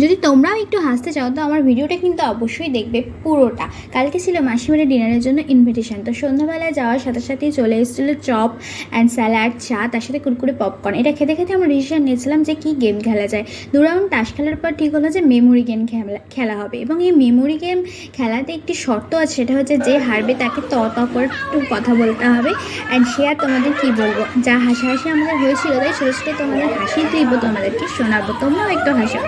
যদি তোমরাও একটু হাসতে চাও তো আমার ভিডিওটা কিন্তু অবশ্যই দেখবে পুরোটা। কালকে ছিল মাসিবাড়ি ডিনারের জন্য ইনভিটেশন, তো সন্ধ্যাবেলায় যাওয়ার সাথে সাথেই চলে এসেছিলো চপ অ্যান্ড স্যালাড, চা, তার সাথে কুরকুরে পপকর্ন। এটা খেতে খেতে আমরা ডিসিশন নিয়েছিলাম যে কী গেম খেলা যায়। 2 রাউন্ড তাস খেলার পর ঠিক হলো যে মেমোরি গেম খেলা হবে, এবং এই মেমোরি গেম খেলাতে একটি শর্ত আছে, সেটা হচ্ছে যে হারবে তাকে করে একটু কথা বলতে হবে। অ্যান্ড সে আর তোমাদের কী বলবো, যা হাসাহাসি আমাদের হয়েছিল তাই ছোটো ছোটো তোমাদের হাসি দিব, তোমাদেরকে শোনাবো, তোমরাও একটু হাসো।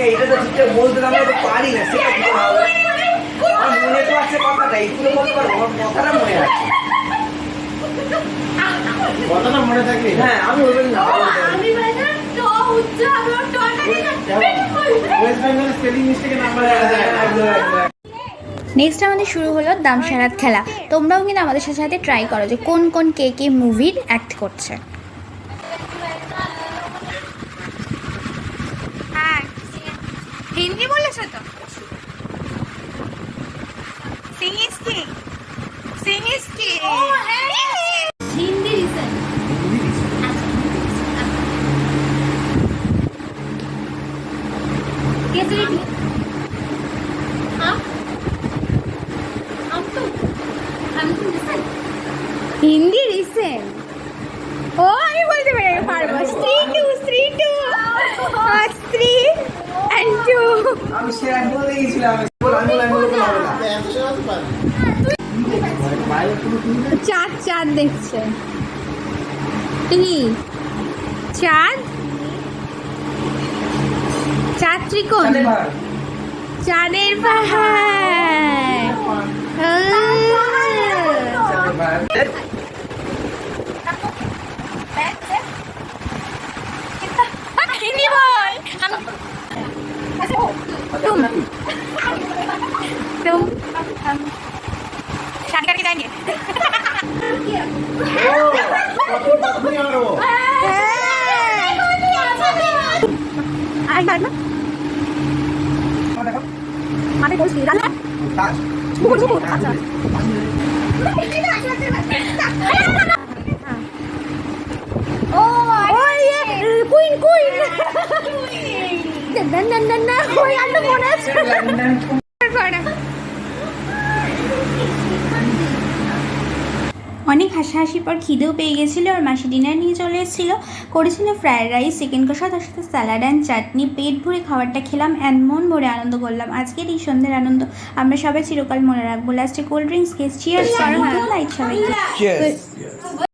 এইটা তো ঠিকঠাক বলতে আমরা তো পারি না, সেটা কি হবে? আমার মনে তো আছে কথাটা, এইগুলো বলতে পারবো, আমার কথাটা মনে আছে। কথাটা মনে থাকে? হ্যাঁ, আমি বলবেন না। আমি বললাম তো উচ্চ আমার টনটা ওয়েস্ট বেঙ্গলের স্পেলিং মিস্টেকে নাম্বার দেখা যায়। নেক্সট আমাদের শুরু হলো দামসারাত খেলা। তোমরাও কিন্তু আমাদের সাথে সাথে ট্রাই করো যে কোন কোন কে মুভির অ্যাক্ট করছে। हिंदी बोलेছো তো? সিঙ্গিস কি? সিঙ্গিস কি? ও হ্যাঁ, হিন্দি রিজন। कैसे रेडी? हम तो लिसन। হিন্দি রিসেন্ট ও আমি বলতে পারবো 3 2 and 2 আমি শেয়ার বলে গেছিলাম, আমি চাঁদ দেখছে। চাঁদ ত্রিকোণ, চাঁদের পাহাড়। हिंदी बोल। तुम शादी करके जाएंगे। माने बोल सी राना কুইন না ওই আন্ডা মনে আছে। অনেক হাসাহাসির পর খিদেও পেয়ে গেছিলো, আর মাসি ডিনার নিয়ে চলে এসেছিলো। করেছিল ফ্রায়েড রাইস, চিকেন কষা, তার সাথে স্যালাড অ্যান্ড চাটনি। পেট ভরে খাবারটা খেলাম অ্যান্ড মন ভরে আনন্দ করলাম। আজকের এই সন্ধ্যের আনন্দ আমরা সবাই চিরকাল মনে রাখবো। লাস্টে কোল্ড ড্রিঙ্কস খেয়ে চিয়ার্স, লাইট সবাইকে।